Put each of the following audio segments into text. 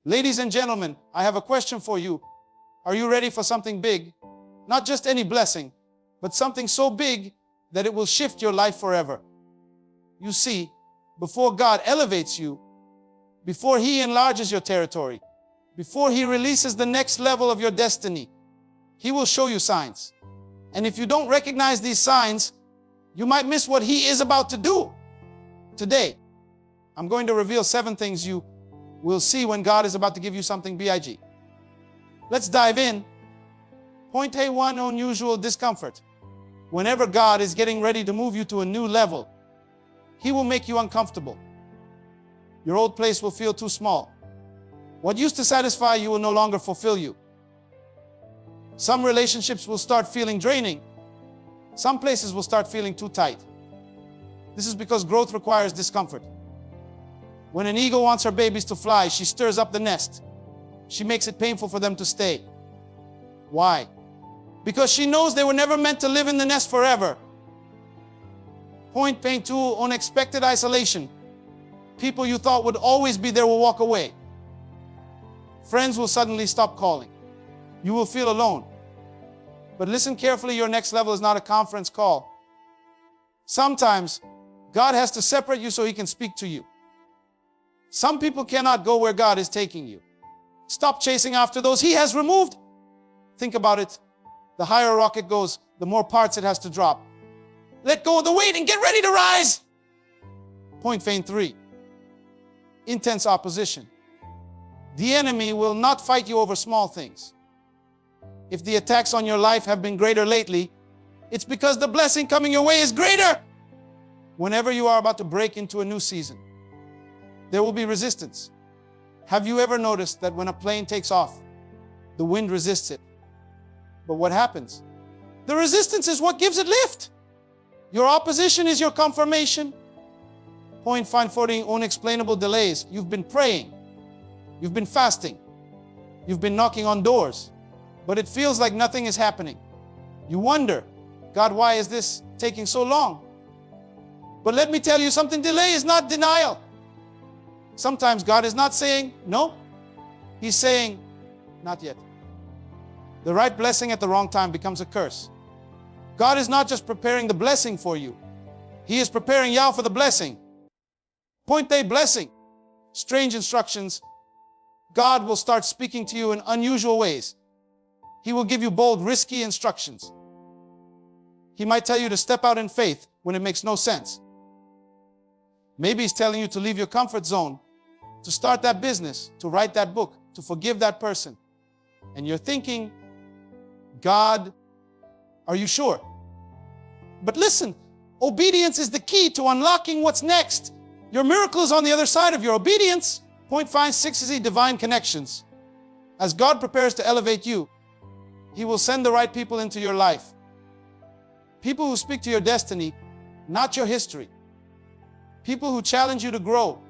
Ladies and gentlemen, I have a question for you. Are you ready for something big? Not just any blessing, but something so big that it will shift your life forever. You see, before God elevates you, before He enlarges your territory, before He releases the next level of your destiny, He will show you signs. And if you don't recognize these signs, you might miss what He is about to do. Today, I'm going to reveal 7 things you will see when God is about to give you something big. Let's dive in. Point A1, unusual discomfort. Whenever God is getting ready to move you to a new level, He will make you uncomfortable. Your old place will feel too small. What used to satisfy you will no longer fulfill you. Some relationships will start feeling draining. Some places will start feeling too tight. This is because growth requires discomfort. When an eagle wants her babies to fly, she stirs up the nest. She makes it painful for them to stay. Why? Because she knows they were never meant to live in the nest forever. Point A2, unexpected isolation. People you thought would always be there will walk away. Friends will suddenly stop calling. You will feel alone. But listen carefully, your next level is not a conference call. Sometimes God has to separate you so He can speak to you. Some people cannot go where God is taking you. Stop chasing after those He has removed. Think about it. The higher a rocket goes, the more parts it has to drop. Let go of the weight and get ready to rise. Point A3, intense opposition. The enemy will not fight you over small things. If the attacks on your life have been greater lately, it's because the blessing coming your way is greater. Whenever you are about to break into a new season, there will be resistance. Have you ever noticed that when a plane takes off, the wind resists it? But what happens? The resistance is what gives it lift. Your opposition is your confirmation. Point 14, unexplainable delays. You've been praying. You've been fasting. You've been knocking on doors. But it feels like nothing is happening. You wonder, God, why is this taking so long? But let me tell you something, delay is not denial. Sometimes God is not saying no. He's saying, not yet. The right blessing at the wrong time becomes a curse. God is not just preparing the blessing for you. He is preparing you for the blessing. Point A, blessing. Strange instructions. God will start speaking to you in unusual ways. He will give you bold, risky instructions. He might tell you to step out in faith when it makes no sense. Maybe He's telling you to leave your comfort zone, to start that business, to write that book, to forgive that person. And you're thinking, God, are you sure? But listen, obedience is the key to unlocking what's next. Your miracle is on the other side of your obedience. Point 6 is divine connections. As God prepares to elevate you, He will send the right people into your life. People who speak to your destiny, not your history. People who challenge you to grow.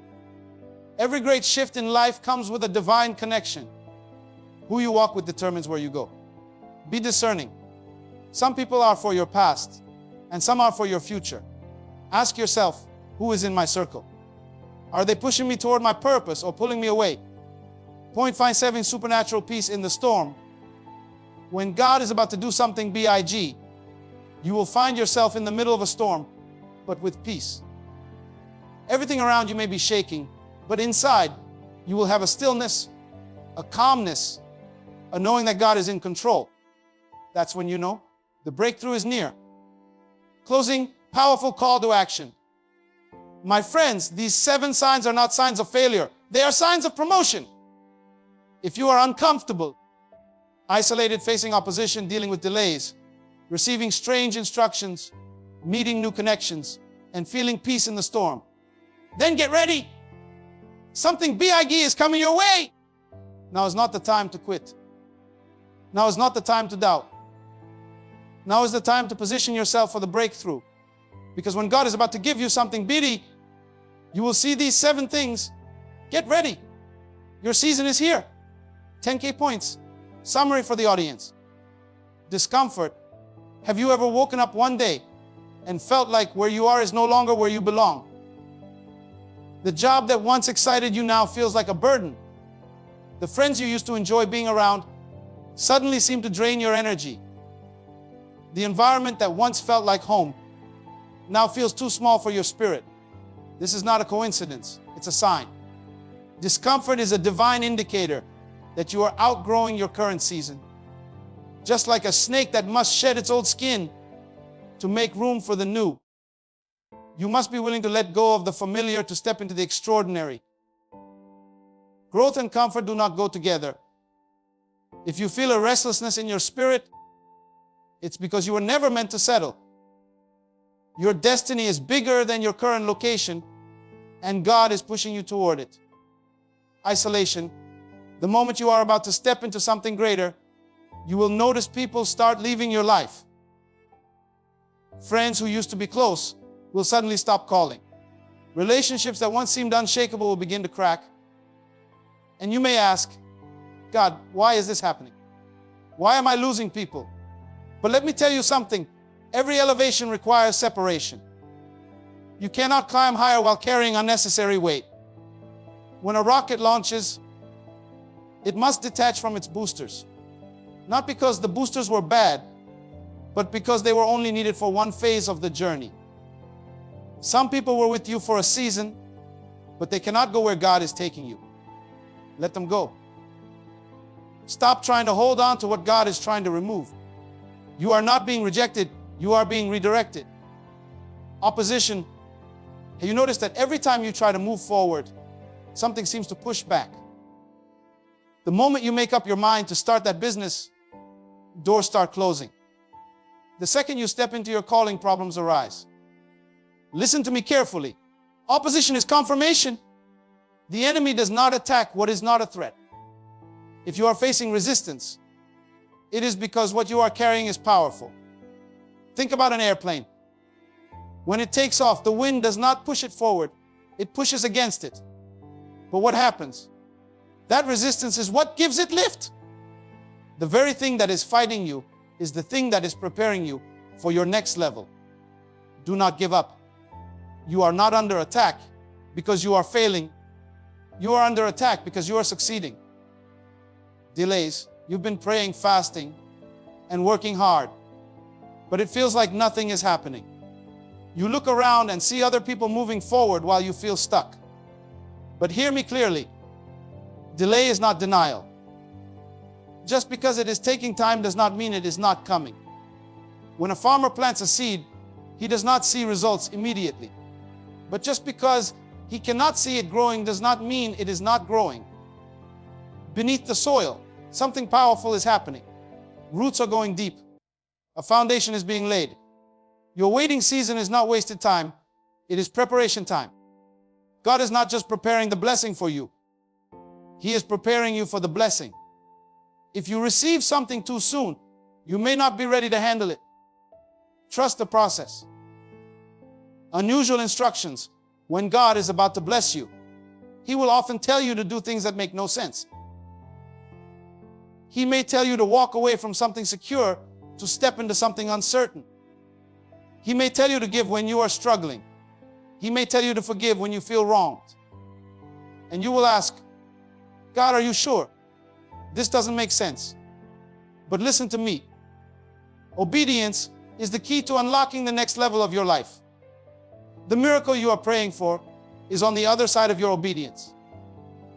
Every great shift in life comes with a divine connection. Who you walk with determines where you go. Be discerning. Some people are for your past, and some are for your future. Ask yourself, who is in my circle? Are they pushing me toward my purpose or pulling me away? Point 7, supernatural peace in the storm. When God is about to do something big, you will find yourself in the middle of a storm, but with peace. Everything around you may be shaking, but inside you will have a stillness, a calmness, a knowing that God is in control. That's when you know the breakthrough is near. Closing, powerful call to action. My friends, these 7 signs are not signs of failure. They are signs of promotion. If you are uncomfortable, isolated, facing opposition, dealing with delays, receiving strange instructions, meeting new connections, and feeling peace in the storm, then get ready. Something big is coming your way. Now is not the time to quit. Now is not the time to doubt. Now is the time to position yourself for the breakthrough. Because when God is about to give you something big, you will see these 7 things. Get ready. Your season is here. 10K points. Summary for the audience. Discomfort. Have you ever woken up one day and felt like where you are is no longer where you belong? The job that once excited you now feels like a burden. The friends you used to enjoy being around suddenly seem to drain your energy. The environment that once felt like home now feels too small for your spirit. This is not a coincidence, it's a sign. Discomfort is a divine indicator that you are outgrowing your current season. Just like a snake that must shed its old skin to make room for the new. You must be willing to let go of the familiar to step into the extraordinary. Growth and comfort do not go together. If you feel a restlessness in your spirit, it's because you were never meant to settle. Your destiny is bigger than your current location, and God is pushing you toward it. Isolation. The moment you are about to step into something greater, you will notice people start leaving your life. Friends who used to be close will suddenly stop calling. Relationships that once seemed unshakable will begin to crack. And you may ask, God, why is this happening? Why am I losing people? But let me tell you something. Every elevation requires separation. You cannot climb higher while carrying unnecessary weight. When a rocket launches, it must detach from its boosters. Not because the boosters were bad, but because they were only needed for one phase of the journey. Some people were with you for a season, but they cannot go where God is taking you. Let them go. Stop trying to hold on to what God is trying to remove. You are not being rejected, you are being redirected. Opposition. Have you noticed that every time you try to move forward, something seems to push back? The moment you make up your mind to start that business, doors start closing. The second you step into your calling, problems arise. Listen to me carefully. Opposition is confirmation. The enemy does not attack what is not a threat. If you are facing resistance, it is because what you are carrying is powerful. Think about an airplane. When it takes off, the wind does not push it forward, it pushes against it. But what happens? That resistance is what gives it lift. The very thing that is fighting you is the thing that is preparing you for your next level. Do not give up. You are not under attack because you are failing. You are under attack because you are succeeding. Delays. You've been praying, fasting, and working hard, but it feels like nothing is happening. You look around and see other people moving forward while you feel stuck. But hear me clearly. Delay is not denial. Just because it is taking time does not mean it is not coming. When a farmer plants a seed, he does not see results immediately. But just because he cannot see it growing does not mean it is not growing. Beneath the soil, something powerful is happening. Roots are going deep. A foundation is being laid. Your waiting season is not wasted time. It is preparation time. God is not just preparing the blessing for you. He is preparing you for the blessing. If you receive something too soon, you may not be ready to handle it. Trust the process. Unusual instructions. When God is about to bless you, He will often tell you to do things that make no sense. He may tell you to walk away from something secure to step into something uncertain. He may tell you to give when you are struggling. He may tell you to forgive when you feel wronged. And you will ask, God, are you sure? This doesn't make sense. But listen to me. Obedience is the key to unlocking the next level of your life. The miracle you are praying for is on the other side of your obedience.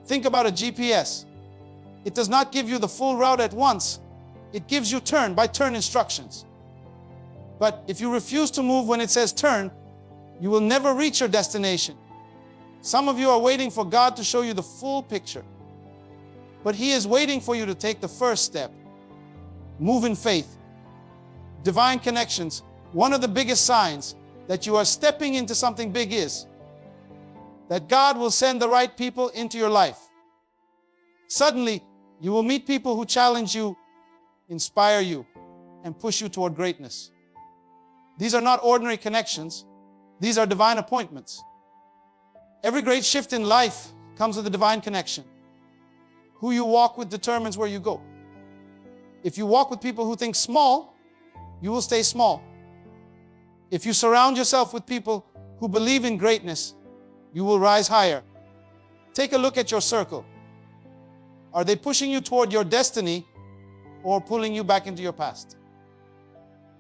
Think about a GPS. It does not give you the full route at once. It gives you turn-by-turn instructions. But if you refuse to move when it says turn, you will never reach your destination. Some of you are waiting for God to show you the full picture. But He is waiting for you to take the first step. Move in faith. Divine connections. One of the biggest signs that you are stepping into something big is that God will send the right people into your life. Suddenly, you will meet people who challenge you, inspire you, and push you toward greatness. These are not ordinary connections. These are divine appointments. Every great shift in life comes with a divine connection. Who you walk with determines where you go. If you walk with people who think small, you will stay small. If you surround yourself with people who believe in greatness, you will rise higher. Take a look at your circle. Are they pushing you toward your destiny or pulling you back into your past?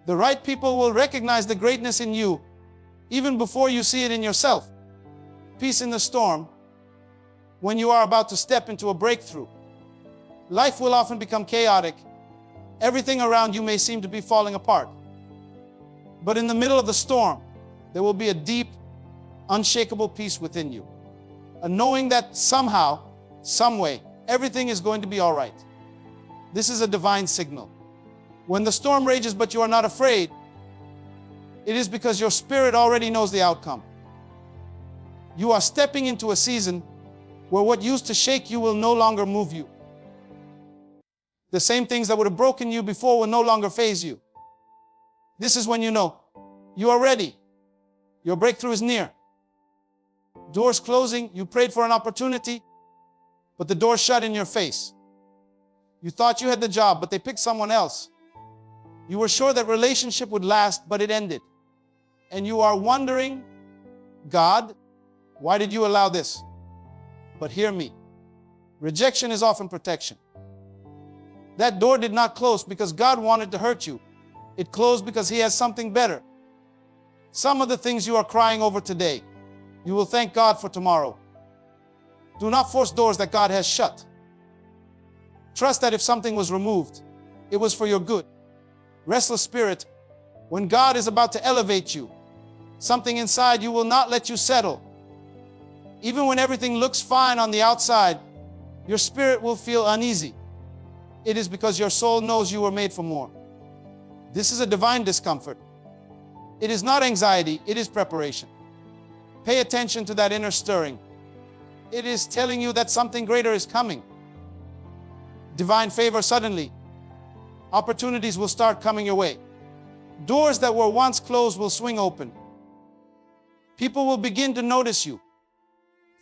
The right people will recognize the greatness in you even before you see it in yourself. Peace in the storm when you are about to step into a breakthrough. Life will often become chaotic. Everything around you may seem to be falling apart. But in the middle of the storm, there will be a deep, unshakable peace within you. A knowing that somehow, some way, everything is going to be all right. This is a divine signal. When the storm rages but you are not afraid, it is because your spirit already knows the outcome. You are stepping into a season where what used to shake you will no longer move you. The same things that would have broken you before will no longer faze you. This is when you know you are ready. Your breakthrough is near. Doors closing, you prayed for an opportunity, but the door shut in your face. You thought you had the job, but they picked someone else. You were sure that relationship would last, but it ended. And you are wondering, God, why did you allow this? But hear me. Rejection is often protection. That door did not close because God wanted to hurt you. It closed because He has something better. Some of the things you are crying over today, you will thank God for tomorrow. Do not force doors that God has shut. Trust that if something was removed, it was for your good. Restless spirit, when God is about to elevate you, something inside you will not let you settle. Even when everything looks fine on the outside, your spirit will feel uneasy. It is because your soul knows you were made for more. This is a divine discomfort. It is not anxiety, it is preparation. Pay attention to that inner stirring. It is telling you that something greater is coming. Divine favor suddenly. Opportunities will start coming your way. Doors that were once closed will swing open. People will begin to notice you.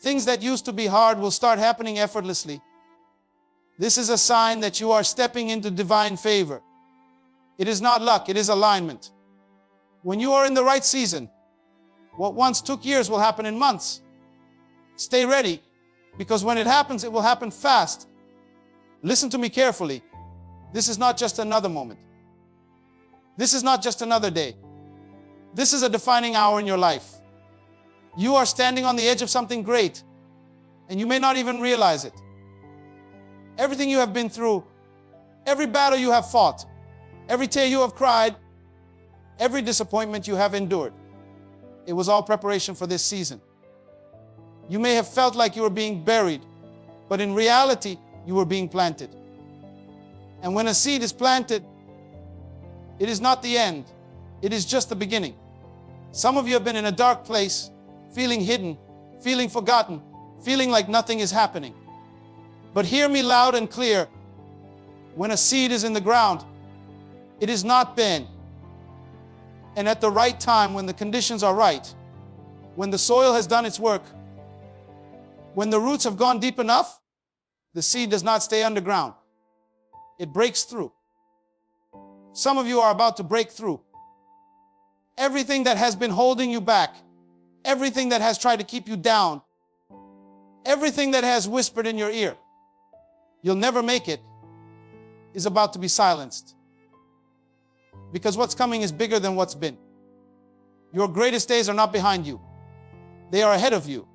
Things that used to be hard will start happening effortlessly. This is a sign that you are stepping into divine favor. It is not luck, it is alignment. When you are in the right season, what once took years will happen in months. Stay ready, because when it happens, it will happen fast. Listen to me carefully. This is not just another moment. This is not just another day. This is a defining hour in your life. You are standing on the edge of something great, and you may not even realize it. Everything you have been through, every battle you have fought, every tear you have cried, every disappointment you have endured, it was all preparation for this season. You may have felt like you were being buried, but in reality, you were being planted. And when a seed is planted, it is not the end. It is just the beginning. Some of you have been in a dark place, feeling hidden, feeling forgotten, feeling like nothing is happening. But hear me loud and clear. When a seed is in the ground, it is not been. And at the right time, when the conditions are right, when the soil has done its work, when the roots have gone deep enough, the seed does not stay underground. It breaks through. Some of you are about to break through. Everything that has been holding you back, everything that has tried to keep you down, everything that has whispered in your ear, you'll never make it, is about to be silenced. Because what's coming is bigger than what's been. Your greatest days are not behind you. They are ahead of you.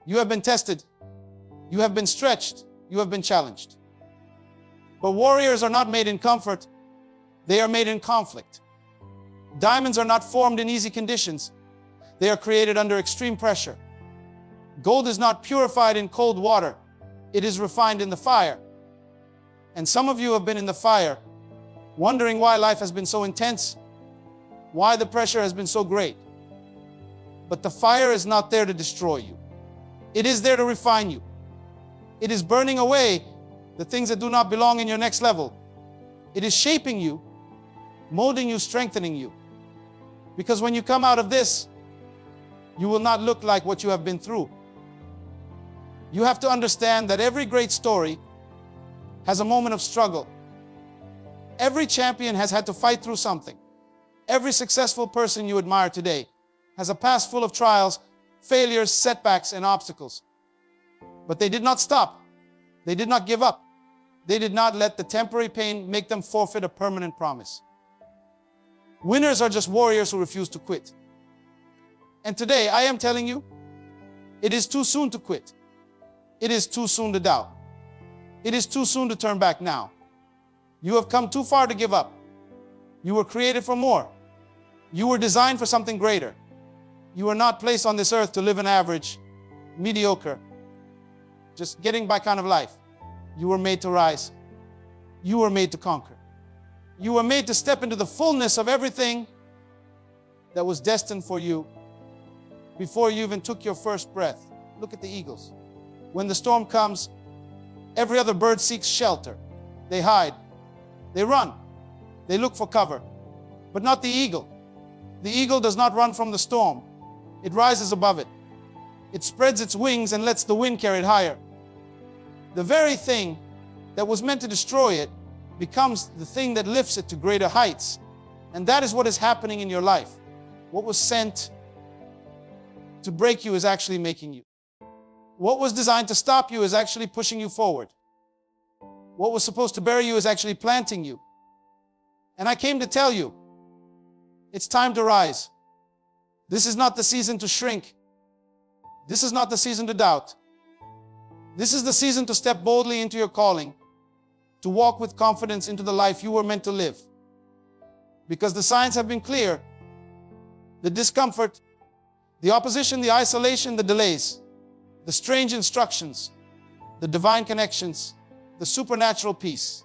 You have been tested. You have been stretched. You have been challenged. But warriors are not made in comfort. They are made in conflict. Diamonds are not formed in easy conditions. They are created under extreme pressure. Gold is not purified in cold water. It is refined in the fire. And some of you have been in the fire, wondering why life has been so intense, why the pressure has been so great. But the fire is not there to destroy you. It is there to refine you. It is burning away the things that do not belong in your next level. It is shaping you, molding you, strengthening you. Because when you come out of this, you will not look like what you have been through. You have to understand that every great story has a moment of struggle. Every champion has had to fight through something. Every successful person you admire today has a past full of trials, failures, setbacks, and obstacles. But they did not stop. They did not give up. They did not let the temporary pain make them forfeit a permanent promise. Winners are just warriors who refuse to quit. And today, I am telling you, it is too soon to quit. It is too soon to doubt. It is too soon to turn back now. You have come too far to give up. You were created for more. You were designed for something greater. You were not placed on this earth to live an average, mediocre, just getting by kind of life. You were made to rise. You were made to conquer. You were made to step into the fullness of everything that was destined for you before you even took your first breath. Look at the eagles. When the storm comes, every other bird seeks shelter. They hide. They run. They look for cover. But not the eagle. The eagle does not run from the storm. It rises above it. It spreads its wings and lets the wind carry it higher. The very thing that was meant to destroy it becomes the thing that lifts it to greater heights. And that is what is happening in your life. What was sent to break you is actually making you. What was designed to stop you is actually pushing you forward. What was supposed to bury you is actually planting you. And I came to tell you, it's time to rise. This is not the season to shrink. This is not the season to doubt. This is the season to step boldly into your calling, to walk with confidence into the life you were meant to live. Because the signs have been clear. The discomfort, the opposition, the isolation, the delays, the strange instructions, the divine connections, the supernatural peace.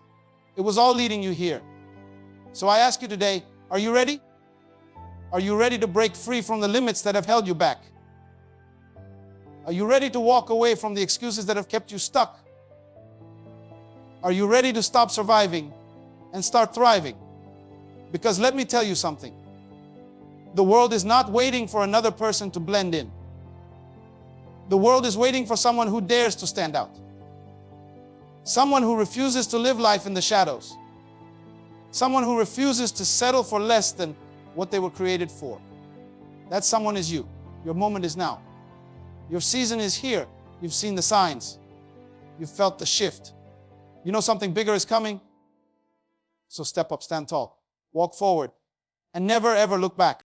It was all leading you here. So I ask you today, are you ready? Are you ready to break free from the limits that have held you back? Are you ready to walk away from the excuses that have kept you stuck? Are you ready to stop surviving and start thriving? Because let me tell you something. The world is not waiting for another person to blend in. The world is waiting for someone who dares to stand out. Someone who refuses to live life in the shadows. Someone who refuses to settle for less than what they were created for. That someone is you. Your moment is now. Your season is here. You've seen the signs. You've felt the shift. You know something bigger is coming? So step up, stand tall, walk forward, and never ever look back.